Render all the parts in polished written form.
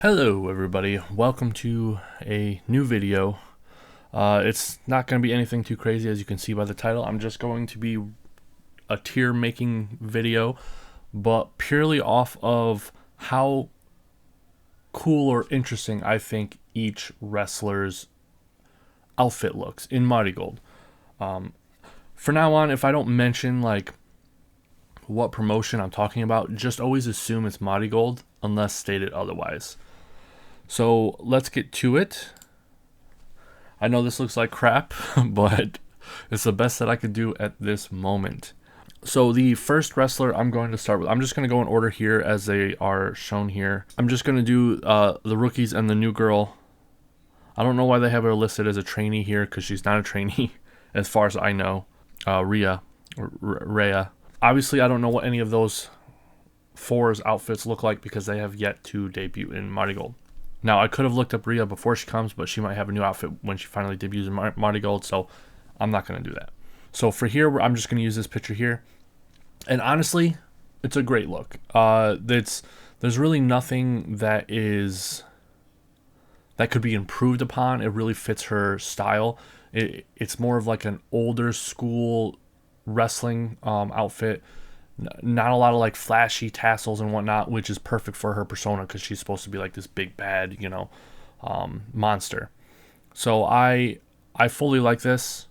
Hello everybody, welcome to a new video. It's not going to be anything too crazy, as you can see by the title. I'm just going to be a tier making video, but purely off of how cool or interesting I think each wrestler's outfit looks in Marigold. For now on, if I don't mention like what promotion I'm talking about, just always assume it's Marigold unless stated otherwise. So let's get to it. I know this looks like crap, but it's the best that I could do at this moment. So the first wrestler I'm going to start with, I'm just going to go in order here as they are shown here. I'm just going to do the rookies and the new girl. I don't know why they have her listed as a trainee here, because she's not a trainee as far as I know. Rhea. Obviously, I don't know what any of those four's outfits look like because they have yet to debut in Marigold. Now, I could have looked up Rhea before she comes, but she might have a new outfit when she finally debuts in Marigold, so I'm not going to do that. So for here, I'm just going to use this picture here. And honestly, it's a great look. There's really nothing that could be improved upon. It really fits her style. It's more of like an older school wrestling outfit. Not a lot of like flashy tassels and whatnot, which is perfect for her persona because she's supposed to be like this big bad, monster. So I fully like this.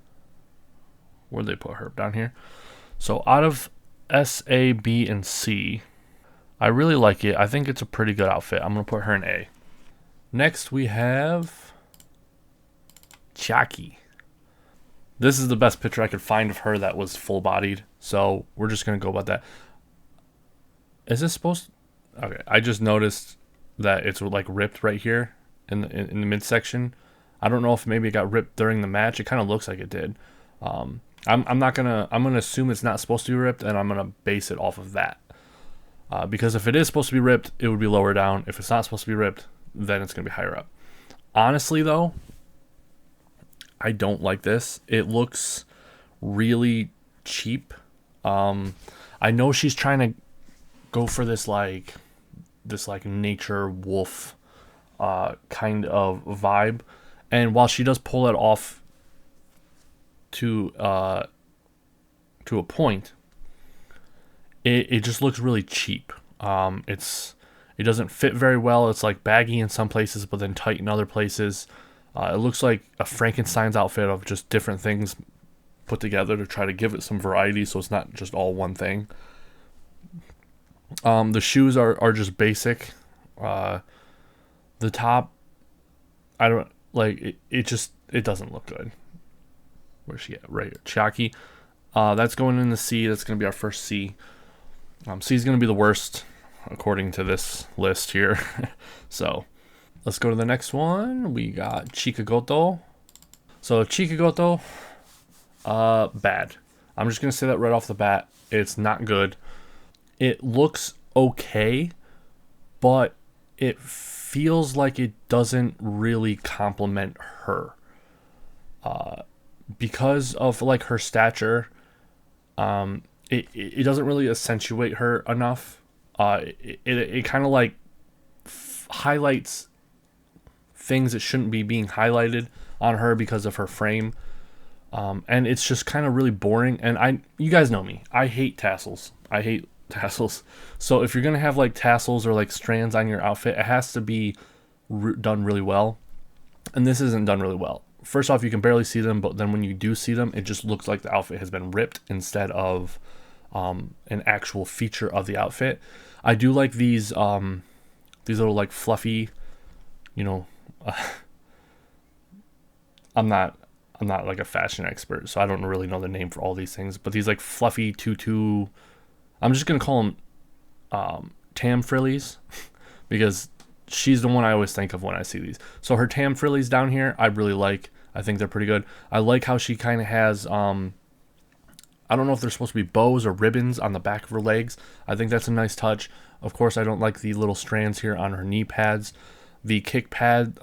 Where'd they put her? Down here. So out of S, A, B, and C, I really like it. I think it's a pretty good outfit. I'm gonna put her in A. Next we have Chiaki. This is the best picture I could find of her that was full-bodied, so we're just going to go about that. Is this supposed to... Okay, I just noticed that it's like ripped right here in the midsection. I don't know if maybe it got ripped during the match. It kind of looks like it did. I'm gonna assume it's not supposed to be ripped, and I'm gonna base it off of that. Because if it is supposed to be ripped, it would be lower down. If it's not supposed to be ripped, then it's gonna be higher up. Honestly, though, I don't like this. It looks really cheap. I know she's trying to go for this nature wolf kind of vibe, and while she does pull it off to a point, it just looks really cheap. It doesn't fit very well. It's like baggy in some places, but then tight in other places. It looks like a Frankenstein's outfit of just different things put together to try to give it some variety, so it's not just all one thing. The shoes are just basic. The top, I don't like it. It doesn't look good. Where's she at? Right here. Chiaki. That's going in the C. That's going to be our first C. C is going to be the worst according to this list here. So let's go to the next one. We got Chikagoto. So Chikagoto, bad. I'm just going to say that right off the bat. It's not good. It looks okay, but it feels like it doesn't really complement her. Because of like her stature, it doesn't really accentuate her enough. It kind of like highlights things that shouldn't be being highlighted on her because of her frame, and it's just kind of really boring. And you guys know me, I hate tassels. So if you're gonna have like tassels or like strands on your outfit, it has to be done really well, and this isn't done really well. First off, you can barely see them, but then when you do see them, it just looks like the outfit has been ripped instead of an actual feature of the outfit. I do like these little like fluffy, I'm not like a fashion expert, so I don't really know the name for all these things, but these like fluffy tutu, I'm just gonna call them tam frillies because she's the one I always think of when I see these. So her tam frillies down here, I really like. I think they're pretty good. I like how she kind of has I don't know if they're supposed to be bows or ribbons on the back of her legs. I think that's a nice touch. Of course, I don't like the little strands here on her knee pads. The kick pad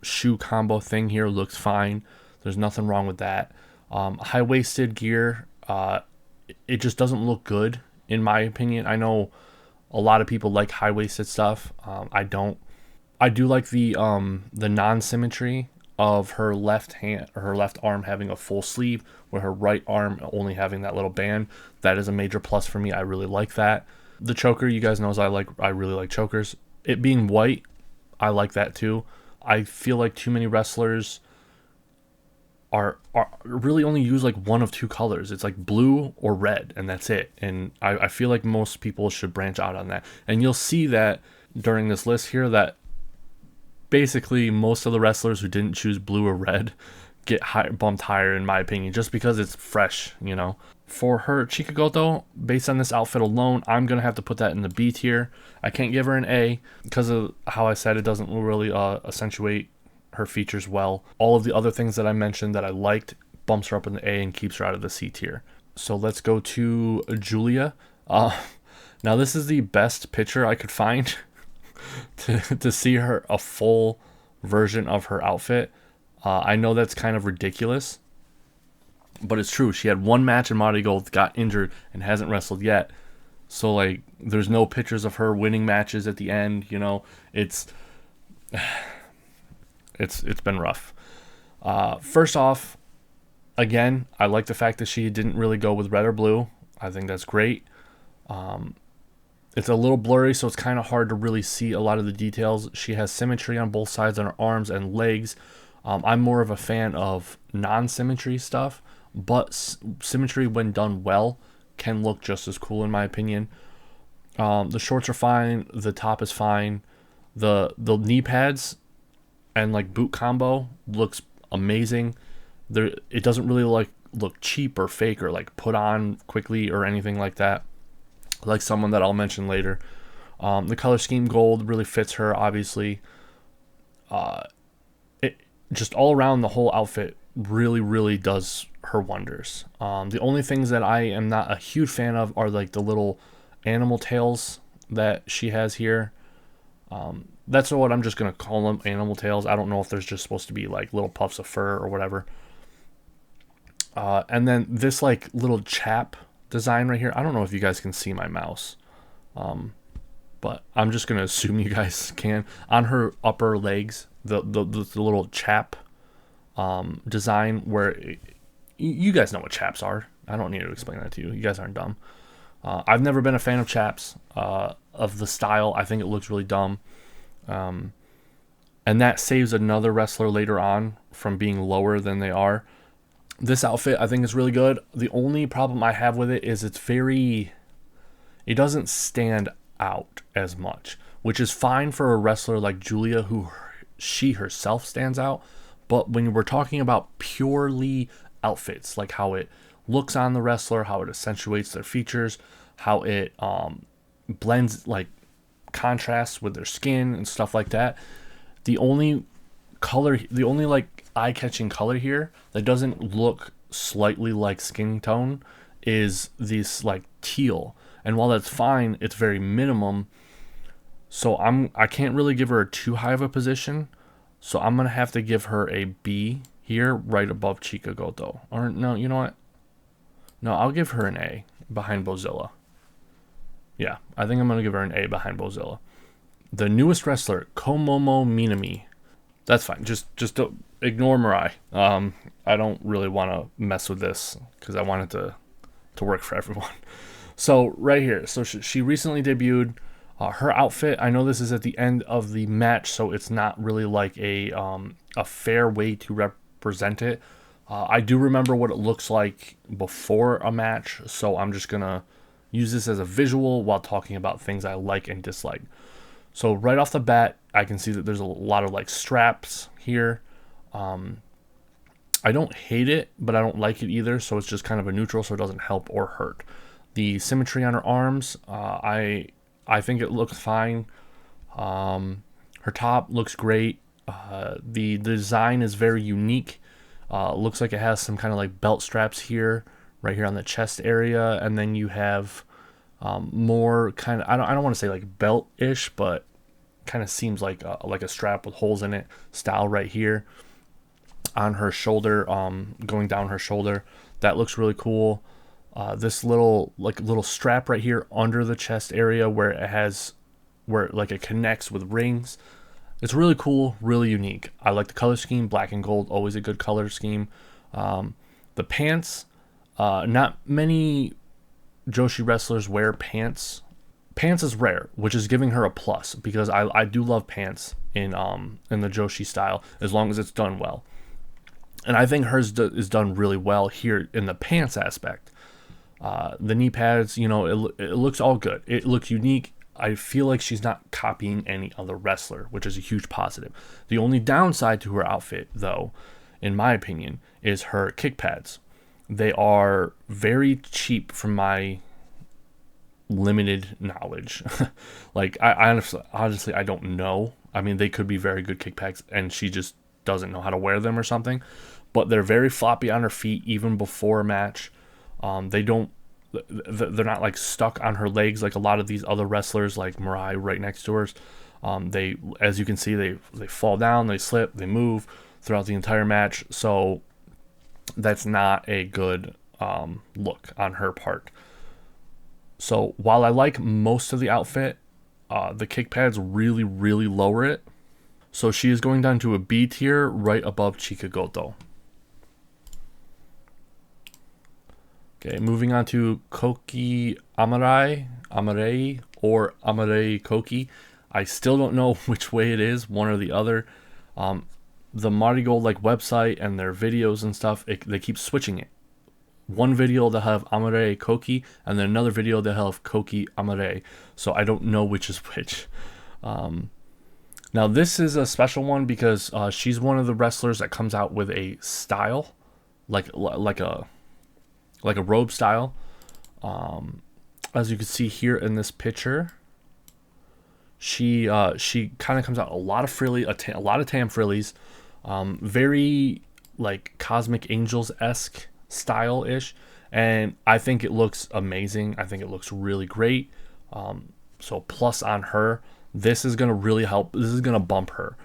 shoe combo thing here looks fine. There's nothing wrong with that. High-waisted gear, it just doesn't look good, in my opinion. I know a lot of people like high-waisted stuff. I don't. I do like the non-symmetry of her left hand or her left arm having a full sleeve, with her right arm only having that little band. That is a major plus for me. I really like that. The choker, you guys know, I really like chokers. It being white, I like that too. I feel like too many wrestlers are really only use like one of two colors. It's like blue or red, and that's it. And I feel like most people should branch out on that. And you'll see that during this list here that basically most of the wrestlers who didn't choose blue or red get bumped higher, in my opinion, just because it's fresh, you know. For her Chikagoto, based on this outfit alone, I'm going to have to put that in the B tier. I can't give her an A because of how I said it doesn't really accentuate her features well. All of the other things that I mentioned that I liked bumps her up in the A and keeps her out of the C tier. So let's go to Julia. Now this is the best picture I could find to see her a full version of her outfit. I know that's kind of ridiculous, but it's true. She had one match in Marigold, got injured, and hasn't wrestled yet. So like, there's no pictures of her winning matches at the end. You know, it's been rough. First off, again, I like the fact that she didn't really go with red or blue. I think that's great. It's a little blurry, so it's kind of hard to really see a lot of the details. She has symmetry on both sides on her arms and legs. I'm more of a fan of non-symmetry stuff, but symmetry, when done well, can look just as cool in my opinion. The shorts are fine. The top is fine. The knee pads and like boot combo looks amazing. It doesn't really look cheap or fake or like put on quickly or anything like that, like someone that I'll mention later. The color scheme gold really fits her, obviously. It just all around, the whole outfit really does her wonders. The only things that I am not a huge fan of are like the little animal tails that she has here. That's what I'm just gonna call them, animal tails. I don't know if there's just supposed to be like little puffs of fur or whatever. And then this like little chap design right here. I don't know if you guys can see my mouse, but I'm just gonna assume you guys can. On her upper legs, the little chap design, where you guys know what chaps are. I don't need to explain that to you. You guys aren't dumb. I've never been a fan of chaps, of the style. I think it looks really dumb. And that saves another wrestler later on from being lower than they are. This outfit, I think, is really good. The only problem I have with it is it doesn't stand out as much, which is fine for a wrestler like Julia, who she herself stands out. But when we're talking about purely outfits, like how it looks on the wrestler, how it accentuates their features, how it blends, like contrasts with their skin and stuff like that, the only like eye-catching color here that doesn't look slightly like skin tone is this like teal. And while that's fine, it's very minimum. So I can't really give her too high of a position. So I'm gonna have to give her a B here, right above Chikagoto. Or no, you know what? No, I'll give her an A behind Bozilla. Yeah, I think I'm gonna give her an A behind Bozilla. The newest wrestler, Komomo Minami. That's fine. Just don't ignore Marai. I don't really want to mess with this because I want it to work for everyone. So right here, so she recently debuted. Her outfit, I know this is at the end of the match, so it's not really like a fair way to represent it. I do remember what it looks like before a match, so I'm just gonna use this as a visual while talking about things I like and dislike. So right off the bat, I can see that there's a lot of like straps here. I don't hate it, but I don't like it either, so it's just kind of a neutral, so it doesn't help or hurt. The symmetry on her arms, I think it looks fine. Her top looks great. The design is very unique. Looks like it has some kind of like belt straps here, right here on the chest area, and then you have more kind of, I don't want to say like belt-ish, but kind of seems like a strap with holes in it style right here on her shoulder, going down her shoulder. That looks really cool. This little strap right here under the chest area where it connects with rings. It's really cool, really unique. I like the color scheme. Black and gold, always a good color scheme. The pants, not many Joshi wrestlers wear pants. Pants is rare, which is giving her a plus, because I do love pants in the Joshi style, as long as it's done well. And I think hers is done really well here in the pants aspect. The knee pads, you know, it looks all good. It looks unique. I feel like she's not copying any other wrestler, which is a huge positive. The only downside to her outfit, though, in my opinion, is her kick pads. They are very cheap from my limited knowledge. Like, I honestly, I don't know. I mean, they could be very good kick pads, and she just doesn't know how to wear them or something. But they're very floppy on her feet, even before a match. They're not like stuck on her legs like a lot of these other wrestlers, like Marai right next to hers. They, as you can see, they fall down, they slip, they move throughout the entire match. So that's not a good look on her part. So while I like most of the outfit, the kick pads really, really lower it. So she is going down to a B tier right above Chikagoto. Okay, moving on to Koki Amare, or Amare Koki. I still don't know which way it is, one or the other. The Marigold like website and their videos and stuff, they keep switching it. One video they'll have Amare Koki, and then another video they'll have Koki Amare. So I don't know which is which. Now this is a special one because she's one of the wrestlers that comes out with a style, like a robe style. As you can see here in this picture, she kind of comes out a lot of frilly, a lot of tam frillies, very like Cosmic Angels-esque style-ish, and I think it looks amazing. I think it looks really great. So plus on her. This is gonna really help. This is gonna bump her.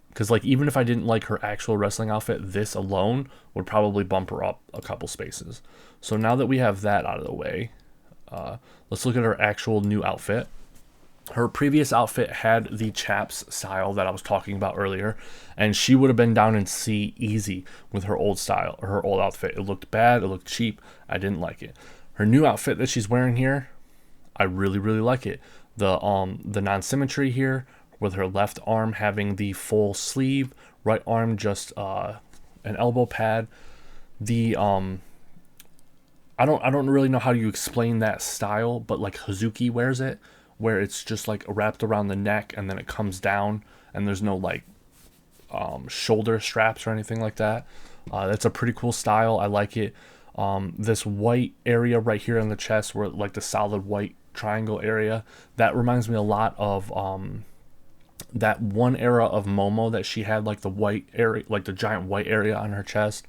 Because like, even if I didn't like her actual wrestling outfit, this alone would probably bump her up a couple spaces. So now that we have that out of the way, let's look at her actual new outfit. Her previous outfit had the chaps style that I was talking about earlier, and she would have been down in C easy with her old style, or her old outfit. It looked bad, it looked cheap, I didn't like it. Her new outfit that she's wearing here, I really, really like it. The non-symmetry here, with her left arm having the full sleeve, right arm just an elbow pad. The I don't really know how you explain that style, but like Hazuki wears it, where it's just like wrapped around the neck and then it comes down, and there's no like shoulder straps or anything like that. That's a pretty cool style. I like it. This white area right here on the chest, where like the solid white triangle area, that reminds me a lot of that one era of Momo that she had, like the white area, like the giant white area on her chest.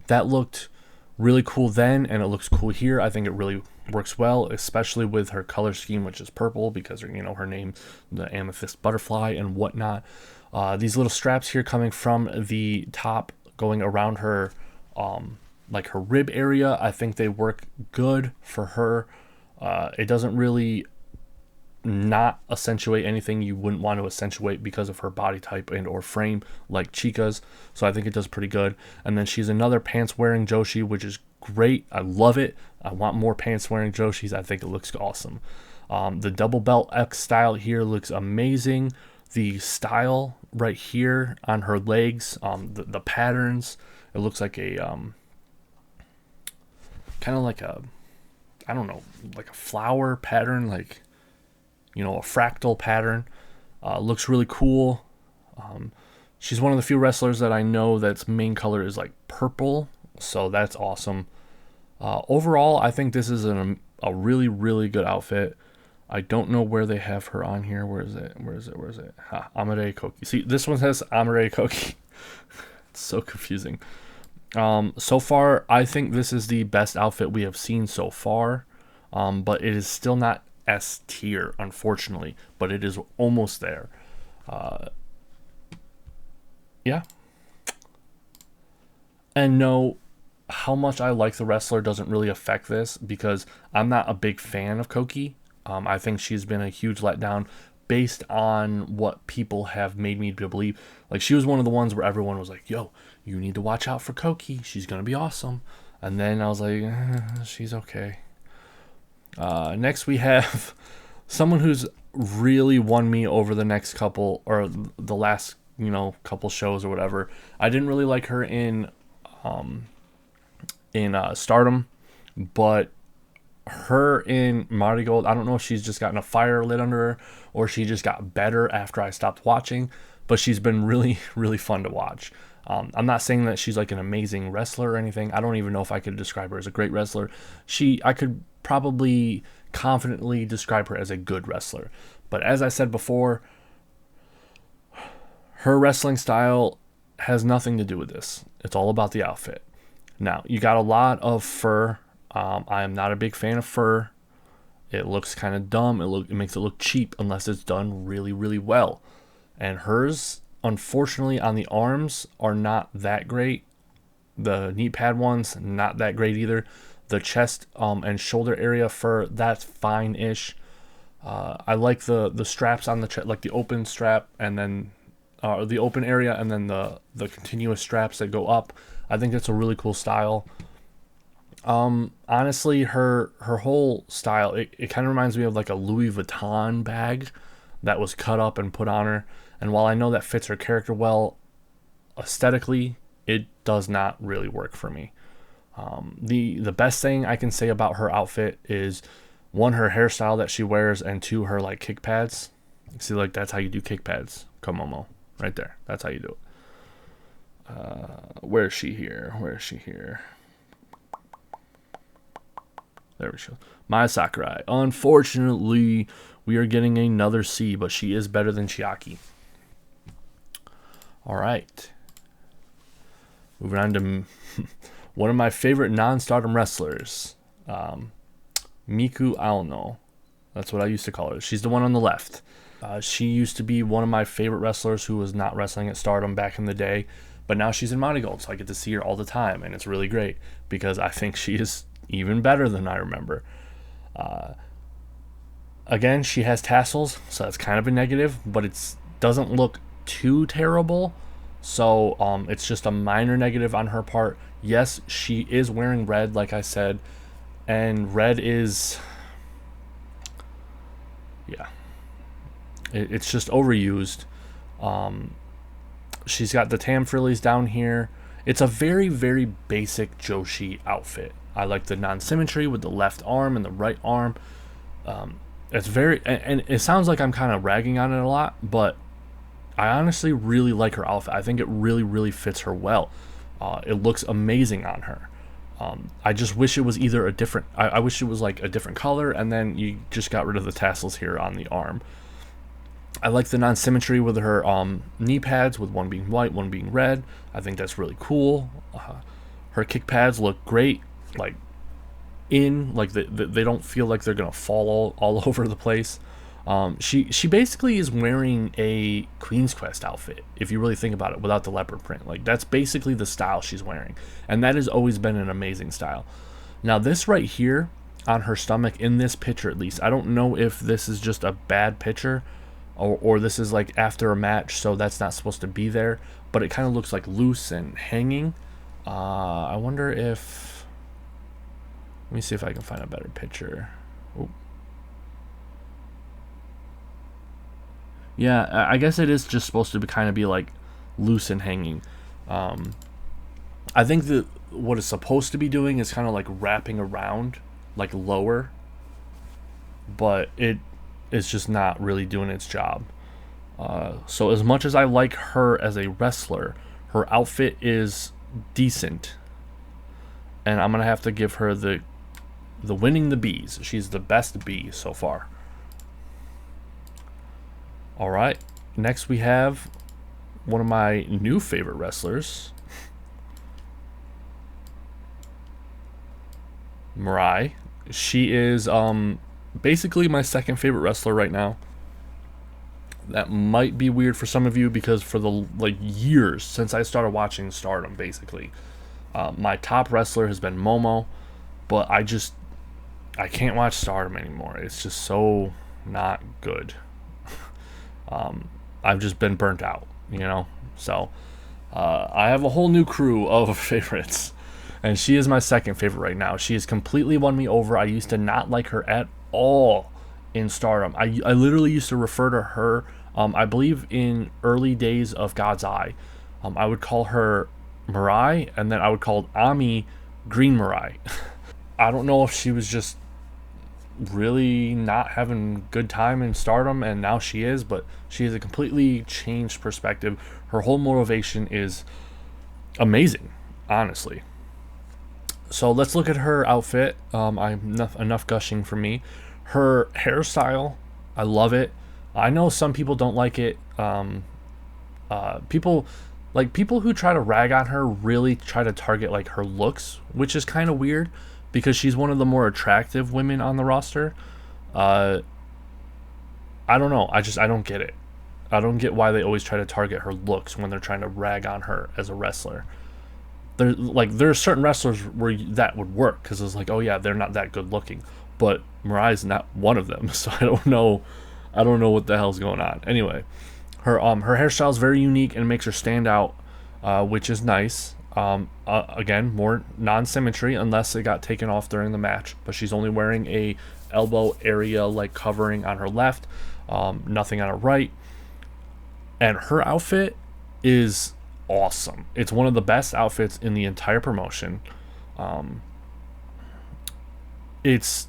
That looked really cool then, and it looks cool here. I think it really works well, especially with her color scheme, which is purple, because, you know, her name, the amethyst butterfly and whatnot. These little straps here coming from the top, going around her like her rib area, I think they work good for her. It doesn't really not accentuate anything you wouldn't want to accentuate because of her body type and or frame, like Chica's. So I think it does pretty good. And then she's another pants wearing Joshi, which is great. I love it. I want more pants wearing Joshis. I think it looks awesome. The double belt X style here looks amazing. The style right here on her legs, the patterns, it looks like a kind of like a, I don't know, like a flower pattern, like, you know, a fractal pattern. Looks really cool. She's one of the few wrestlers that I know that's main color is like purple, so that's awesome. Overall, I think this is a really, really good outfit. I don't know where they have her on here. Where is it? Amare Koki. See, this one says Amare Koki. It's so confusing. So far, I think this is the best outfit we have seen so far. But it is still not S tier, unfortunately, but it is almost there. Yeah. And no, how much I like the wrestler doesn't really affect this, because I'm not a big fan of Koki. I think she's been a huge letdown, based on what people have made me believe. Like, she was one of the ones where everyone was like, yo, you need to watch out for Koki. She's going to be awesome. And then I was like, she's okay. Next we have someone who's really won me over the next couple, or the last, couple shows or whatever. I didn't really like her in Stardom, but her in Marigold, I don't know if she's just gotten a fire lit under her or she just got better after I stopped watching, but she's been really, really fun to watch. I'm not saying that she's like an amazing wrestler or anything. I don't even know if I could describe her as a great wrestler. I could probably confidently describe her as a good wrestler. But as I said before, her wrestling style has nothing to do with this. It's all about the outfit. Now, you got a lot of fur. I am not a big fan of fur. It looks kind of dumb. It makes it look cheap unless it's done really, really well. And hers, unfortunately, on the arms are not that great. The knee pad ones, not that great either. The chest and shoulder area fur, that's fine-ish. I like the straps on the chest, like the open strap and then the open area and then the continuous straps that go up. I think that's a really cool style. Honestly, her whole style, it kind of reminds me of like a Louis Vuitton bag that was cut up and put on her. And while I know that fits her character well, aesthetically, it does not really work for me. The best thing I can say about her outfit is, one, her hairstyle that she wears, and two, her like kick pads. See, like, that's how you do kick pads, Komomo, right there. That's how you do it. Where is she here? There we go. My Sakurai. Unfortunately, we are getting another C, but she is better than Chiaki. All right. Moving on to one of my favorite non-stardom wrestlers, Miku Ailo. That's what I used to call her. She's the one on the left. She used to be one of my favorite wrestlers who was not wrestling at Stardom back in the day, but now she's in Marigold, so I get to see her all the time, and it's really great because I think she is even better than I remember. Again, she has tassels, so that's kind of a negative, but it doesn't look too terrible, so it's just a minor negative on her part. Yes, she is wearing red, like I said, and red is, yeah, it's just overused. She's got the tam frillies down here. It's a very, very basic Joshi outfit. I like the non-symmetry with the left arm and the right arm. It's very, and it sounds like I'm kind of ragging on it a lot, but I honestly really like her outfit. I think it really, really fits her well. It looks amazing on her. I just wish it was either a different, I wish it was like a different color, and then you just got rid of the tassels here on the arm. I like the non-symmetry with her knee pads, with one being white, one being red. I think that's really cool. Her kick pads look great, like they don't feel like they're gonna fall all over the place. She basically is wearing a Queen's Quest outfit, if you really think about it, without the leopard print. Like, that's basically the style she's wearing, and that has always been an amazing style. Now, this right here on her stomach, in this picture at least, I don't know if this is just a bad picture or this is like after a match, so that's not supposed to be there, but it kind of looks like loose and hanging. I wonder if, let me see if I can find a better picture. Oh. Yeah, I guess it is just supposed to kind of be like loose and hanging. I think that what it's supposed to be doing is kind of like wrapping around, like lower, but it's just not really doing its job. So as much as I like her as a wrestler, her outfit is decent, and I'm gonna have to give her the winning the B's. She's the best B so far. All right, next we have one of my new favorite wrestlers, Marai. She is basically my second favorite wrestler right now. That might be weird for some of you because for the years since I started watching Stardom, basically, my top wrestler has been Momo, but I can't watch Stardom anymore. It's just so not good. I've just been burnt out, you know. So I have a whole new crew of favorites, and she is my second favorite right now. She has completely won me over. I used to not like her at all in Stardom. I literally used to refer to her, I believe in early days of God's Eye, I would call her Marai, and then I would call Ami Green Marai. I don't know if she was just really not having good time in Stardom, and now she is, but she has a completely changed perspective. Her whole motivation is amazing, honestly. So let's look at her outfit. Enough gushing for me. Her hairstyle, I love it. I know some people don't like it. People who try to rag on her really try to target like her looks, which is kind of weird because she's one of the more attractive women on the roster. I don't know. I don't get it. I don't get why they always try to target her looks when they're trying to rag on her as a wrestler. There are certain wrestlers where that would work because it's like, oh yeah, they're not that good looking, but Marai's not one of them. So I don't know what the hell's going on. Anyway, her hairstyle is very unique and makes her stand out, which is nice. Again, more non-symmetry unless it got taken off during the match, but she's only wearing a elbow area like covering on her left, nothing on her right, and her outfit is awesome. It's one of the best outfits in the entire promotion. It's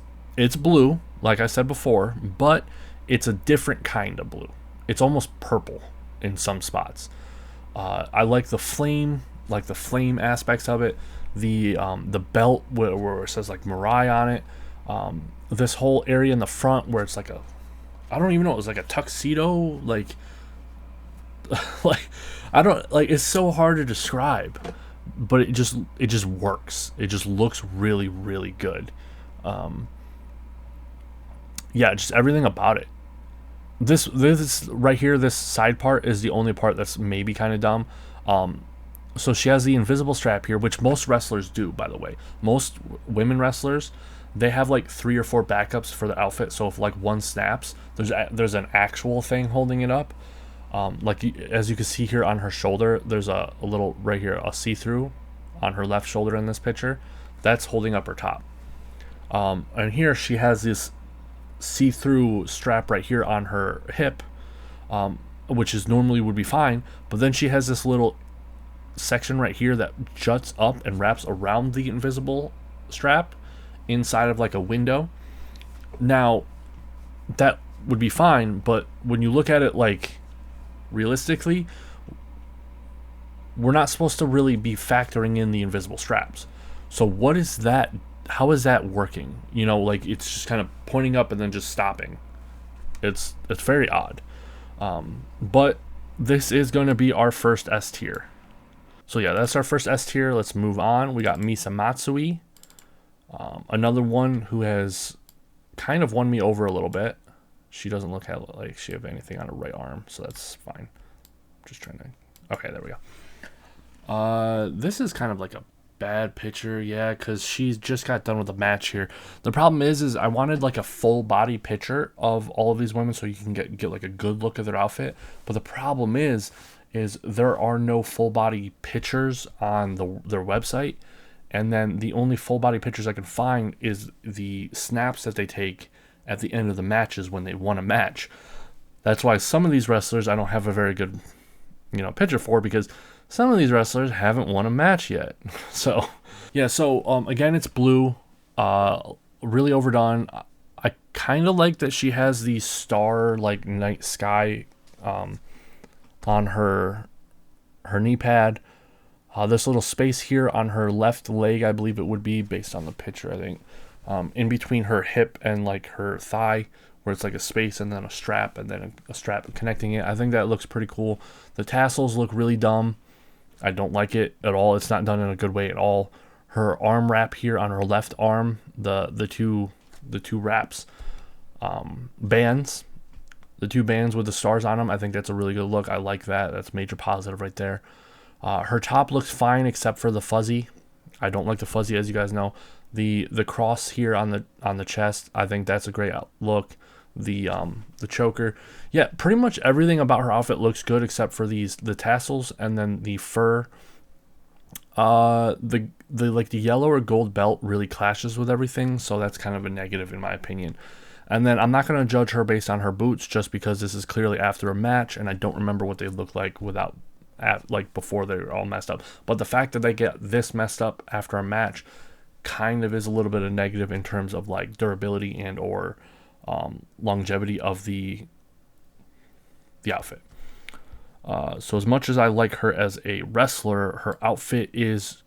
blue, like I said before, but it's a different kind of blue. It's almost purple in some spots. I like the flame aspects of it. The belt where it says like Marai on it. This whole area in the front where it's like I don't even know, it was like a tuxedo, like it's so hard to describe, but it just works. It just looks really, really good. Yeah, just everything about it. This right here, this side part is the only part that's maybe kind of dumb. So she has the invisible strap here, which most wrestlers do, by the way. Most women wrestlers, they have like 3 or 4 backups for the outfit. So if like one snaps, there's an actual thing holding it up. As you can see here on her shoulder, there's a little right here, a see-through on her left shoulder in this picture. That's holding up her top. And here she has this see-through strap right here on her hip, which is normally would be fine, but then she has this little section right here that juts up and wraps around the invisible strap inside of like a window. Now that would be fine, but when you look at it like realistically, we're not supposed to really be factoring in the invisible straps. So what is that? How is that working? You know, like it's just kind of pointing up and then just stopping. It's very odd. But this is going to be our first S tier. So yeah, that's our first S tier. Let's move on. We got Misa Matsui, another one who has kind of won me over a little bit. She doesn't look like she have anything on her right arm, so that's fine. Just trying to. Okay, there we go. This is kind of like a bad picture, yeah, because she's just got done with a match here. The problem is I wanted like a full body picture of all of these women so you can get like a good look at their outfit. But the problem is there are no full body pictures on their website, and then the only full body pictures I can find is the snaps that they take at the end of the matches when they won a match. That's why some of these wrestlers I don't have a very good, picture for, because some of these wrestlers haven't won a match yet. So, yeah, again, it's blue, really overdone. I kind of like that she has the star, like, night sky on her knee pad. This little space here on her left leg, I believe it would be, based on the picture, I think. In between her hip and, like, her thigh, where it's like a space and then a strap and then a strap connecting it. I think that looks pretty cool. The tassels look really dumb. I don't like it at all. It's not done in a good way at all. Her arm wrap here on her left arm, the two wraps, bands, the 2 bands with the stars on them. I think that's a really good look. I like that. That's major positive right there. Her top looks fine except for the fuzzy. I don't like the fuzzy, as you guys know. The cross here on the chest, I think that's a great look. the choker. Yeah, pretty much everything about her outfit looks good except for the tassels and then the fur. The like the yellow or gold belt really clashes with everything, so that's kind of a negative in my opinion. And then I'm not going to judge her based on her boots just because this is clearly after a match and I don't remember what they look like like before they're all messed up. But the fact that they get this messed up after a match kind of is a little bit of negative in terms of like durability and or longevity of the outfit. So as much as I like her as a wrestler, her outfit is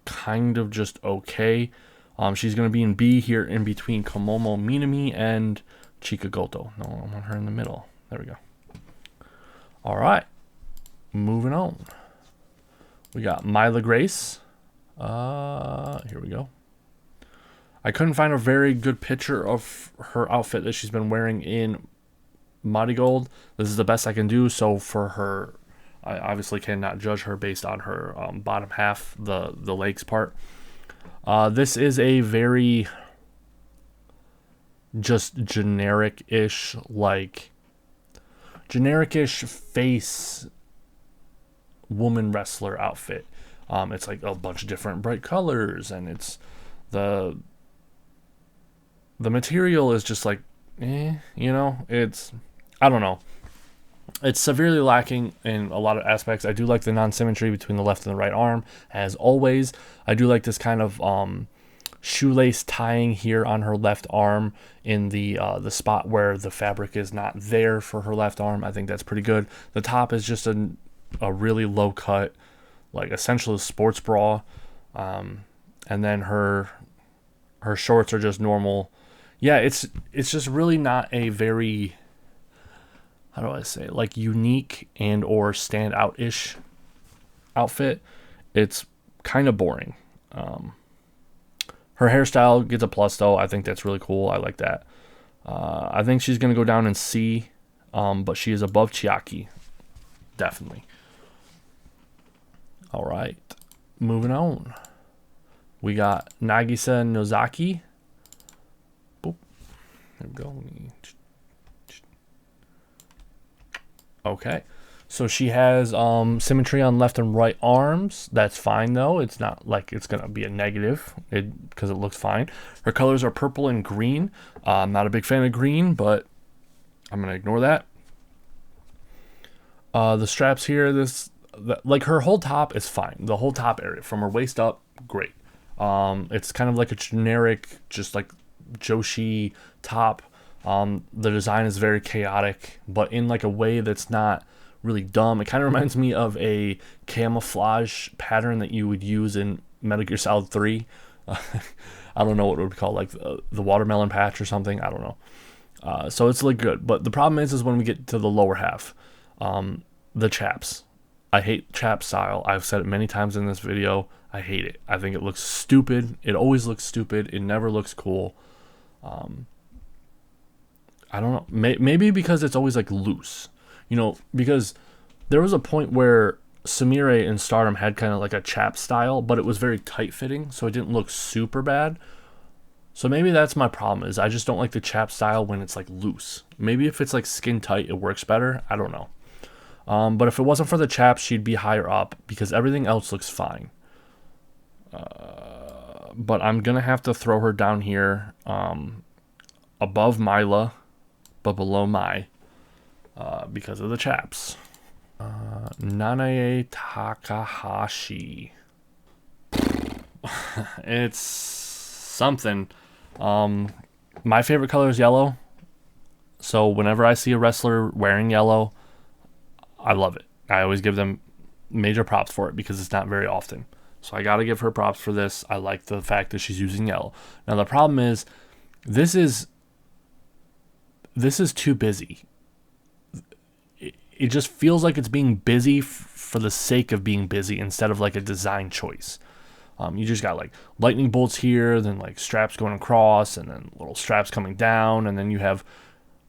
kind of just okay. She's going to be in B here in between Komomo Minami and Chikagoto. No, I want her in the middle. There we go. All right. Moving on. We got Mila Grace. Here we go. I couldn't find a very good picture of her outfit that she's been wearing in Marigold. This is the best I can do. So for her, I obviously cannot judge her based on her bottom half, the legs part. This is a very just generic-ish face woman wrestler outfit. It's like a bunch of different bright colors, and it's the material is just like, it's, I don't know. It's severely lacking in a lot of aspects. I do like the non-symmetry between the left and the right arm, as always. I do like this kind of shoelace tying here on her left arm in the spot where the fabric is not there for her left arm. I think that's pretty good. The top is just a really low cut, like essentially a sports bra, and then her shorts are just normal. Yeah, it's just really not a very, how do I say, like unique and or stand out ish outfit. It's kind of boring. Her hairstyle gets a plus though. I think that's really cool. I like that. I think she's gonna go down in C, but she is above Chiaki, definitely. All right, moving on. We got Nagisa Nozaki. Boop. There we go. Okay, so she has symmetry on left and right arms. That's fine though. It's not like it's gonna be a negative because it looks fine. Her colors are purple and green. I'm not a big fan of green, but I'm gonna ignore that. The straps here, like her whole top is fine. The whole top area from her waist up, great. It's kind of like a generic, just like Joshi top. The design is very chaotic, but in like a way that's not really dumb. It kind of reminds me of a camouflage pattern that you would use in Metal Gear Solid 3. I don't know what it would be called, like the watermelon patch or something. I don't know. So it's like good, but the problem is when we get to the lower half, the chaps. I hate chap style. I've said it many times in this video. I hate it. I think it looks stupid. It always looks stupid. It never looks cool. I don't know. Maybe because it's always like loose, because there was a point where Sumire in Stardom had kind of like a chap style, but it was very tight fitting, so it didn't look super bad. So maybe that's my problem, is I just don't like the chap style when it's like loose. Maybe if it's like skin tight, it works better. I don't know. But if it wasn't for the chaps, she'd be higher up because everything else looks fine. But I'm going to have to throw her down here above Mila, but below Mai because of the chaps. Nao Takahashi. It's something. My favorite color is yellow. So whenever I see a wrestler wearing yellow, I love it. I always give them major props for it because it's not very often. So I got to give her props for this. I like the fact that she's using yellow. Now the problem is, this is too busy. It just feels like it's being busy for the sake of being busy instead of like a design choice. You just got like lightning bolts here, then like straps going across, and then little straps coming down, and then you have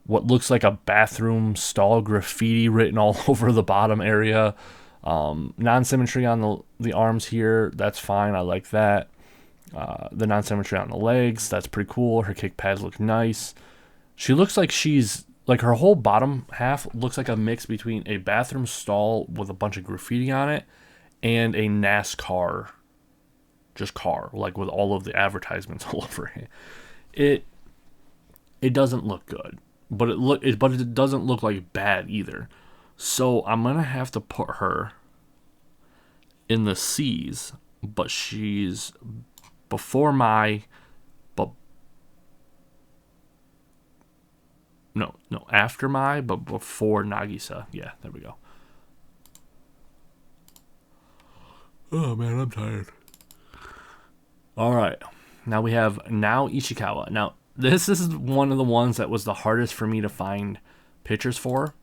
what looks like a bathroom stall graffiti written all over the bottom area. Non-symmetry on the arms here, that's fine. I like that. The non-symmetry on the legs, that's pretty cool. Her kick pads look nice. She looks like she's like her whole bottom half looks like a mix between a bathroom stall with a bunch of graffiti on it and a NASCAR, just car, like with all of the advertisements all over it. It doesn't look good, but it doesn't look like bad either. So I'm gonna have to put her in the C's, but she's before my, but no, after my, but before Nagisa. Yeah, there we go. Oh man, I'm tired. All right, now we have Nao Ishikawa. Now this is one of the ones that was the hardest for me to find pictures for,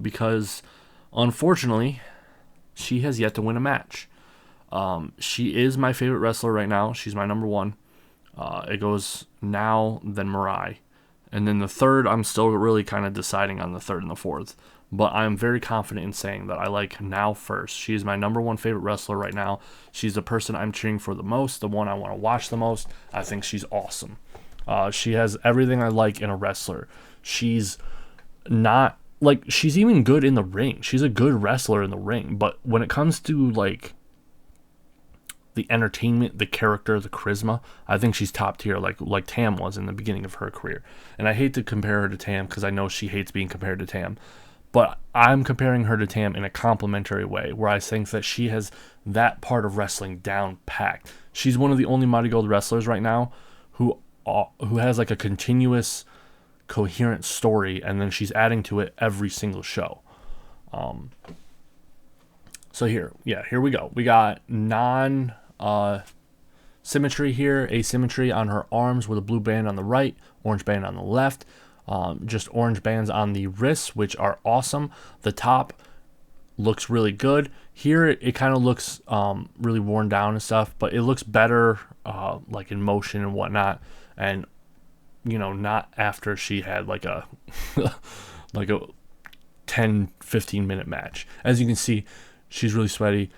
because unfortunately she has yet to win a match. She is my favorite wrestler right now. She's my number one. It goes Nao, then Marai. And then the third, I'm still really kind of deciding on the third and the fourth. But I'm very confident in saying that I like Nao first. She's my number one favorite wrestler right now. She's the person I'm cheering for the most, the one I want to watch the most. I think she's awesome. She has everything I like in a wrestler. She's not, like, she's even good in the ring. She's a good wrestler in the ring. But when it comes to, like, the entertainment, the character, the charisma, I think she's top tier, like Tam was in the beginning of her career. And I hate to compare her to Tam because I know she hates being compared to Tam. But I'm comparing her to Tam in a complimentary way, where I think that she has that part of wrestling down packed. She's one of the only Marigold wrestlers right now who has like a continuous, coherent story, and then she's adding to it every single show. So here we go. We got symmetry here, asymmetry on her arms with a blue band on the right, orange band on the left. Just orange bands on the wrists, which are awesome. The top looks really good. Here it kind of looks really worn down and stuff, but it looks better like in motion and whatnot. And not after she had like a like a 10-15 minute match. As you can see, she's really sweaty.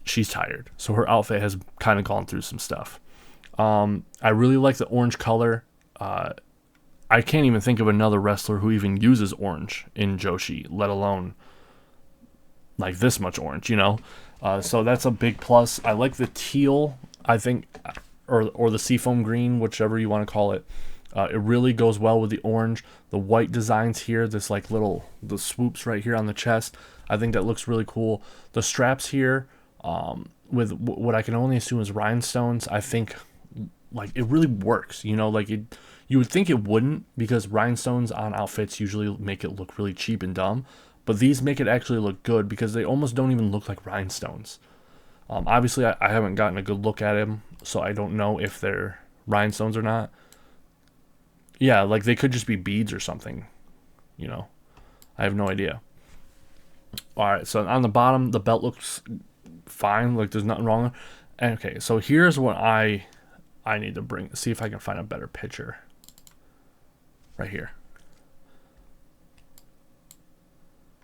She's tired. So her outfit has kind of gone through some stuff. I really like the orange color. I can't even think of another wrestler who even uses orange in Joshi, let alone like this much orange, so that's a big plus. I like the teal, I think, or the seafoam green, whichever you want to call it. It really goes well with the orange. The white designs here, the swoops right here on the chest, I think that looks really cool. The straps here, with what I can only assume is rhinestones, I think like it really works. You would think it wouldn't, because rhinestones on outfits usually make it look really cheap and dumb, but these make it actually look good because they almost don't even look like rhinestones. Obviously, I haven't gotten a good look at them, so I don't know if they're rhinestones or not. Yeah, like they could just be beads or something, I have no idea. Alright, so on the bottom, the belt looks fine, like there's nothing wrong. Okay, so here's what I need to see if I can find a better picture. Right here.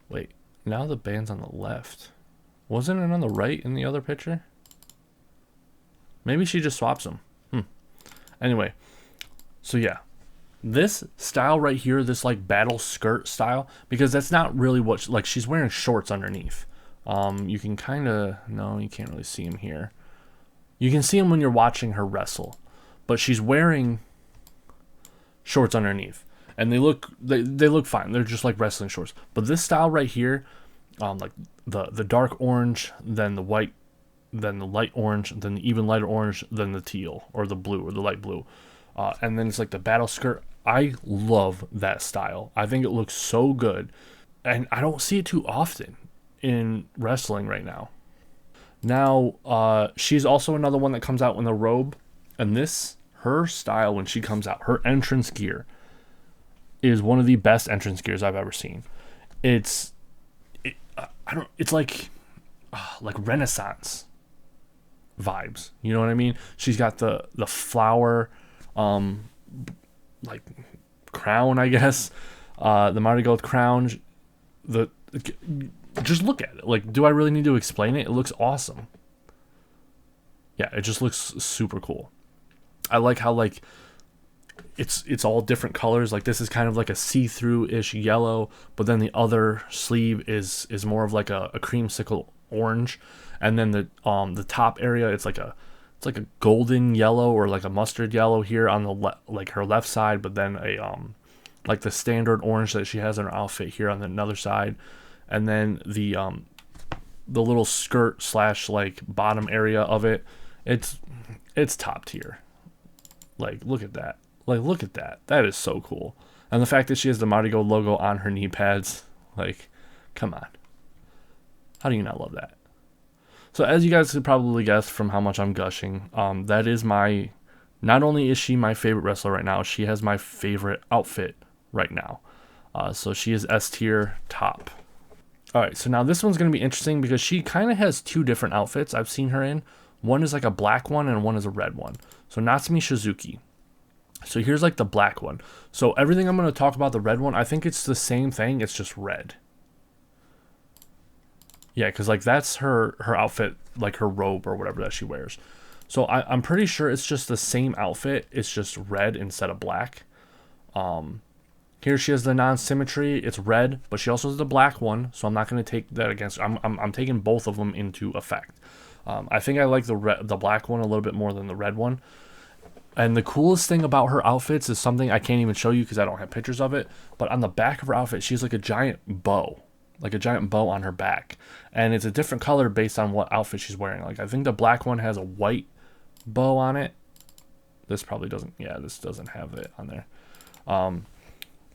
Wait, now the band's on the left. Wasn't it on the right in the other picture? Maybe she just swaps them. Anyway, so yeah. This style right here, this like battle skirt style, because that's not really what, like she's wearing shorts underneath. You can kind of, no, you can't really see them here. You can see them when you're watching her wrestle, but she's wearing shorts underneath, and they look fine. They're just like wrestling shorts. But this style right here, like the dark orange, then the white, then the light orange, then the even lighter orange, then the teal or the blue or the light blue, and then it's like the battle skirt. I love that style. I think it looks so good, and I don't see it too often in wrestling right now. Now, she's also another one that comes out in the robe, and her style when she comes out, her entrance gear is one of the best entrance gears I've ever seen. It's like Renaissance vibes. You know what I mean? She's got the flower, like crown, I guess, the Marigold crown. Just look at it. Like, do I really need to explain it? It looks awesome. Yeah, it just looks super cool. I like how, like, it's all different colors. Like this is kind of like a see-through-ish yellow, but then the other sleeve is more of like a creamsicle orange, and then the top area it's like a golden yellow or like a mustard yellow here on the like her left side, but then a like the standard orange that she has in her outfit here on the another side, and then the little skirt slash like bottom area of it, it's top tier. Like look at that. Like look at that. That is so cool. And the fact that she has the Marigold logo on her knee pads, like come on. How do you not love that? So as you guys could probably guess from how much I'm gushing, that is not only is she my favorite wrestler right now, she has my favorite outfit right now. So she is S tier top. Alright, so now this one's going to be interesting because she kind of has two different outfits I've seen her in. One is like a black one and one is a red one. So Natmi Shizuki. So here's like the black one. So everything I'm going to talk about the red one, I think it's the same thing, it's just red. Yeah, because like that's her outfit, like her robe or whatever that she wears. So I'm pretty sure it's just the same outfit, it's just red instead of black. Here she has the non-symmetry, it's red, but she also has the black one, so I'm not going to take that against her. I'm taking both of them into effect. I think I like the black one a little bit more than the red one. And the coolest thing about her outfits is something I can't even show you because I don't have pictures of it, but on the back of her outfit, she's like a giant bow. Like a giant bow on her back. And it's a different color based on what outfit she's wearing. Like I think the black one has a white bow on it. This probably doesn't, yeah, this doesn't have it on there.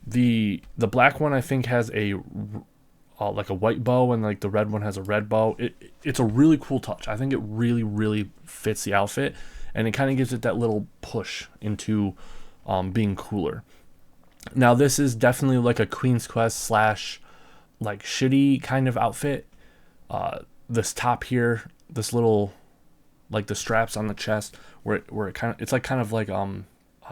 The black one I think has a like a white bow, and like the red one has a red bow. It's a really cool touch. I think it really fits the outfit, and it kind of gives it that little push into being cooler. Now this is definitely like a Queen's Quest slash like shitty kind of outfit. This top here, this little like the straps on the chest where it kind of, it's like kind of like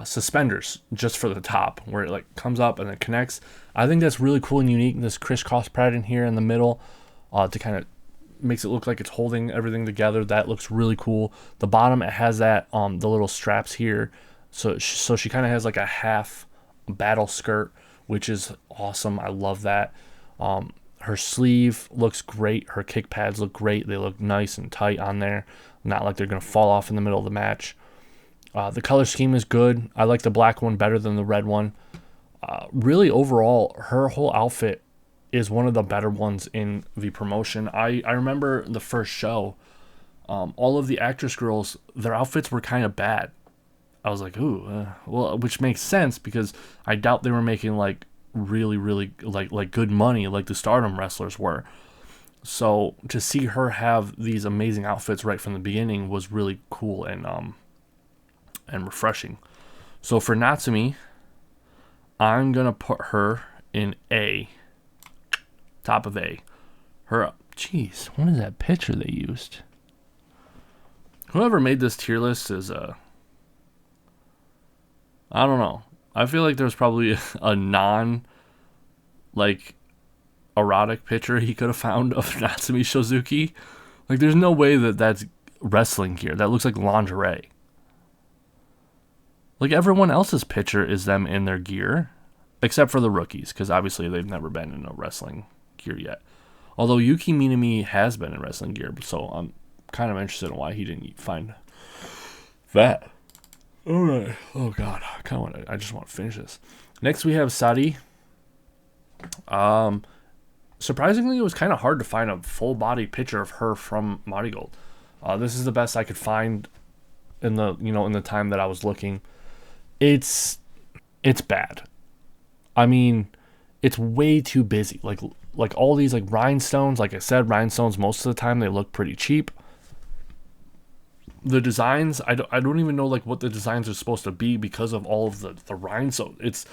suspenders just for the top where it like comes up and it connects. I think that's really cool and unique. This crisscross pattern here in the middle to kind of makes it look like it's holding everything together. That looks really cool. The bottom, it has that the little straps here, so she kind of has like a half battle skirt, which is awesome. I love that. Her sleeve looks great. Her kick pads look great. They look nice and tight on there, not like they're gonna fall off in the middle of the match. The color scheme is good. I like the black one better than the red one. Really, overall, her whole outfit is one of the better ones in the promotion. I remember the first show, all of the actress girls, their outfits were kind of bad. I was like, ooh, well, which makes sense because I doubt they were making like really like good money like the Stardom wrestlers were. So to see her have these amazing outfits right from the beginning was really cool and refreshing. So for Natsume, I'm gonna put her in A, top of A. Her, jeez, what is that picture they used? Whoever made this tier list is I don't know. I feel like there's probably a like erotic picture he could have found of Natsume Shizuki. Like there's no way that that's wrestling gear. That looks like lingerie. Like everyone else's picture is them in their gear, except for the rookies, because obviously they've never been in a wrestling gear yet. Although Yuki Minami has been in wrestling gear, so I'm kind of interested in why he didn't find that. All right. Oh God, I just want to finish this. Next we have Sadi. Surprisingly, it was kind of hard to find a full body picture of her from Marigold. This is the best I could find in the time that I was looking. It's bad. I mean, it's way too busy. Like all these like rhinestones. Like I said, rhinestones most of the time they look pretty cheap. The designs, I don't even know like what the designs are supposed to be because of all of the rhinestones.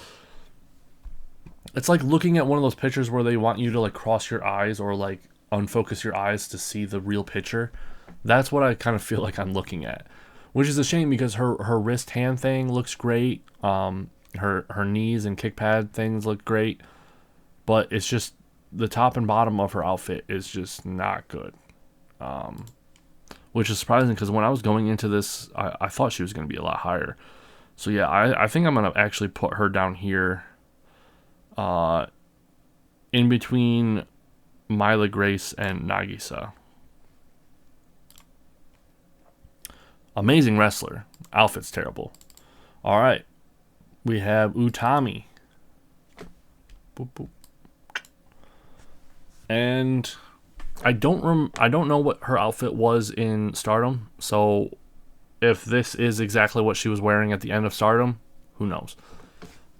It's like looking at one of those pictures where they want you to like cross your eyes or like unfocus your eyes to see the real picture. That's what I kind of feel like I'm looking at. Which is a shame because her wrist hand thing looks great. Her knees and kick pad things look great. But it's just the top and bottom of her outfit is just not good. Which is surprising because when I was going into this, I thought she was going to be a lot higher. So yeah, I think I'm gonna actually put her down here, in between Mila Grace and Nagisa. Amazing wrestler. Outfit's terrible. All right, we have Utami. Boop, boop. And I don't know what her outfit was in Stardom, so if this is exactly what she was wearing at the end of Stardom, who knows.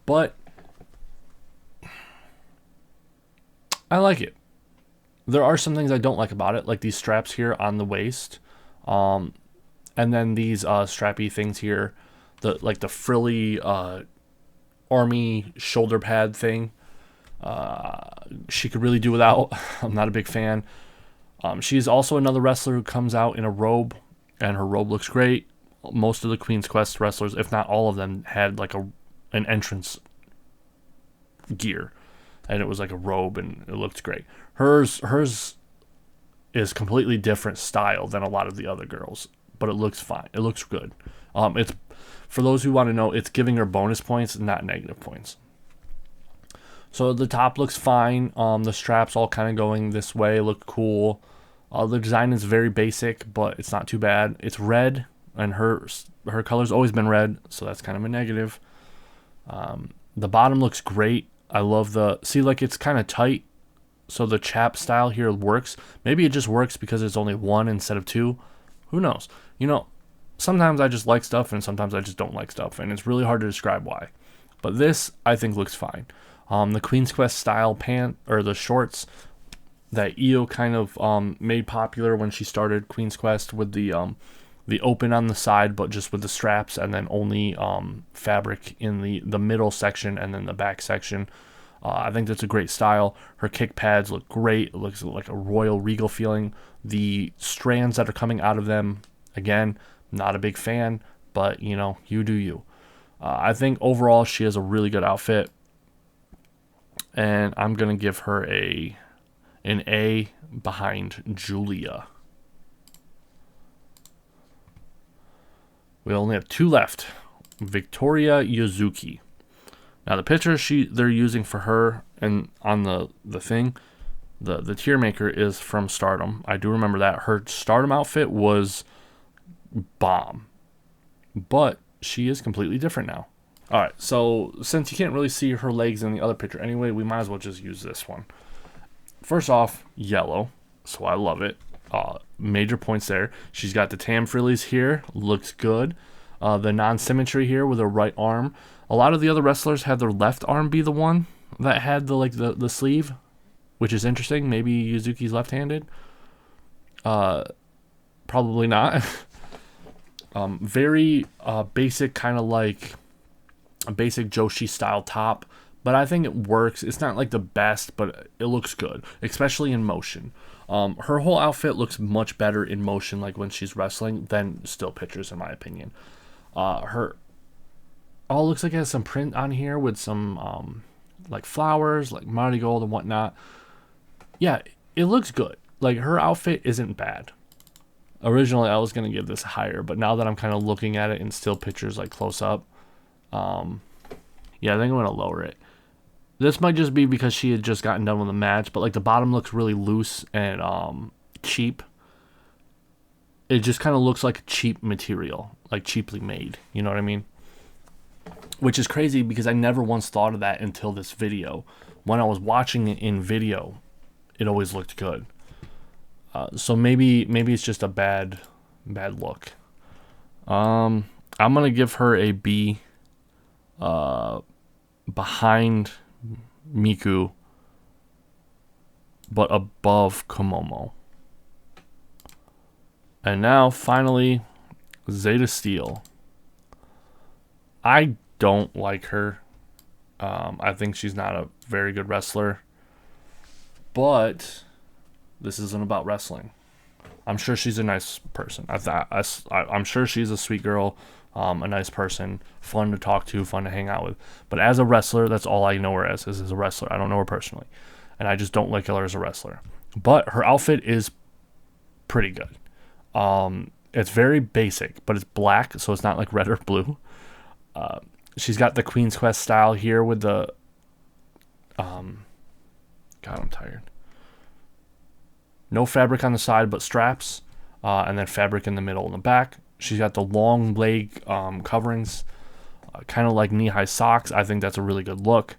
But I like it. There are some things I don't like about it, like these straps here on the waist, and then these strappy things here, the frilly army shoulder pad thing. She could really do without. I'm not a big fan. She's also another wrestler who comes out in a robe, and her robe looks great. Most of the Queen's Quest wrestlers, if not all of them, had like an entrance gear, and it was like a robe, and it looked great. Hers is completely different style than a lot of the other girls, but it looks fine. It looks good. It's, for those who want to know, it's giving her bonus points, not negative points. So the top looks fine. The straps all kind of going this way look cool. The design is very basic, but it's not too bad. It's red, and her color's always been red, so that's kind of a negative. The bottom looks great. I love it's kind of tight, so the chap style here works. Maybe it just works because it's only one instead of two. Who knows? Sometimes I just like stuff, and sometimes I just don't like stuff, and it's really hard to describe why. But this, I think, looks fine. The Queen's Quest style pant, or the shorts that Io kind of made popular when she started Queen's Quest, with the open on the side, but just with the straps, and then only fabric in the middle section and then the back section. I think that's a great style. Her kick pads look great. It looks like a royal regal feeling. The strands that are coming out of them, again, not a big fan, but you do you. I think overall she has a really good outfit, and I'm gonna give her an A behind Julia. We only have two left. Victoria Yuzuki. Now the picture they're using for her and on the thing, the tier maker is from Stardom. I do remember that. Her Stardom outfit was bomb, but she is completely different now. All right, so since you can't really see her legs in the other picture anyway, we might as well just use this one. First off, yellow, so I love it. Major points there. She's got the tam frillies here, looks good. The non-symmetry here with her right arm. A lot of the other wrestlers had their left arm be the one that had the sleeve, which is interesting. Maybe Yuzuki's left-handed. Probably not. Very basic, kind of like a basic Joshi style top, but I think it works. It's not like the best, but it looks good, especially in motion. Her whole outfit looks much better in motion, like when she's wrestling, than still pictures, in my opinion. Her all looks like it has some print on here with some like flowers, like Marigold and whatnot. Yeah, it looks good. Like, her outfit isn't bad. Originally, I was gonna give this higher, but now that I'm kind of looking at it in still pictures, like close up, yeah, I think I'm gonna lower it. This might just be because she had just gotten done with the match, but like the bottom looks really loose and cheap. It just kind of looks like cheap material, like cheaply made. You know what I mean? Which is crazy because I never once thought of that until this video. When I was watching it in video, it always looked good. So maybe it's just a bad look. I'm gonna give her a B. Behind Miku, but above Komomo. And now, finally, Zeta Steel. I don't like her. I think she's not a very good wrestler. But this isn't about wrestling. I'm sure she's a nice person. I'm sure she's a sweet girl, a nice person, fun to talk to, fun to hang out with. But as a wrestler, that's all I know her as a wrestler. I don't know her personally. And I just don't like her as a wrestler. But her outfit is pretty good. It's very basic, but it's black, so it's not like red or blue. She's got the Queen's Quest style here with the God, I'm tired. No fabric on the side, but straps, and then fabric in the middle and the back. She's got the long leg coverings, kind of like knee-high socks. I think that's a really good look.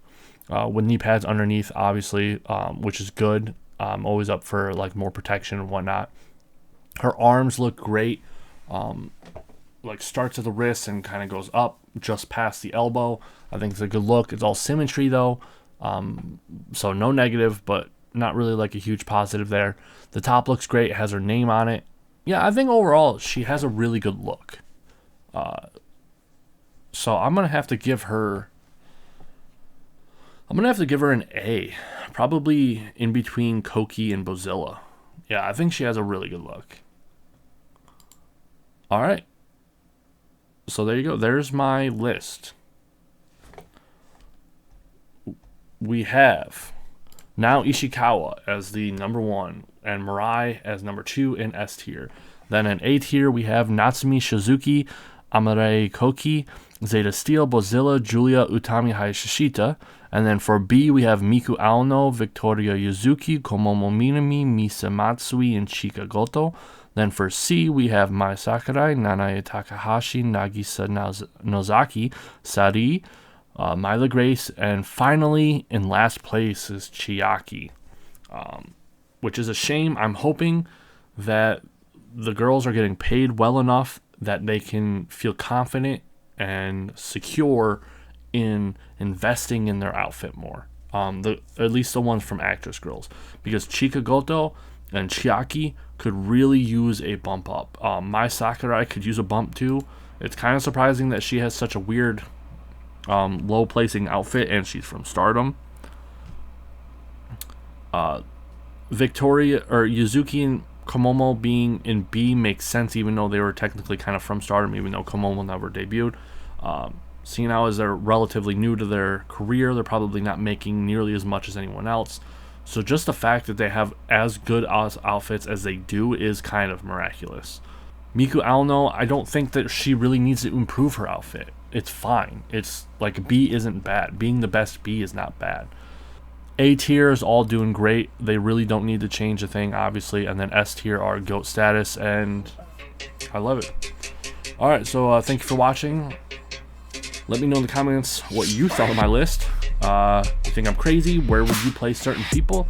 With knee pads underneath, obviously, which is good. Always up for like more protection and whatnot. Her arms look great. Like starts at the wrist and kind of goes up just past the elbow. I think it's a good look. It's all symmetry though. So no negative, but not really like a huge positive there. The top looks great. It has her name on it. Yeah, I think overall she has a really good look. So I'm going to have to give her an A. Probably in between Koki and Bozilla. Yeah, I think she has a really good look. All right. So there you go. There's my list. We have Nao Ishikawa as the number 1 and Marai as number 2 in S tier. Then in A tier we have Natmi Shizuki, Amare Ki, Zeta Steel, Bozilla, Julia, Utami Hayashishita. And then for B we have Miku Ailo, Victoria Yuzuki, Komomo Minami, Misa Matsui, and Chiaki. Then for C, we have Mai Sakurai, Nao Takahashi, Nagisa Nozaki, Sadi, Mila Grace, and finally, in last place is Chiaki, which is a shame. I'm hoping that the girls are getting paid well enough that they can feel confident and secure in investing in their outfit more. At least the ones from Actress Girls, because Chiaki and Chiaki could really use a bump up. Mai Sakurai could use a bump too. It's kind of surprising that she has such a weird low placing outfit and she's from Stardom. Victoria or Yuzuki and Komomo being in B makes sense, even though they were technically kind of from Stardom, even though Komomo never debuted. Seeing now as they're relatively new to their career, they're probably not making nearly as much as anyone else. So just the fact that they have as good outfits as they do is kind of miraculous. Miku Ailo, I don't think that she really needs to improve her outfit. It's fine. It's like B isn't bad. Being the best B is not bad. A tier is all doing great. They really don't need to change a thing, obviously. And then S tier are GOAT status, and I love it. Alright, so thank you for watching. Let me know in the comments what you thought of my list. You think I'm crazy? Where would you place certain people?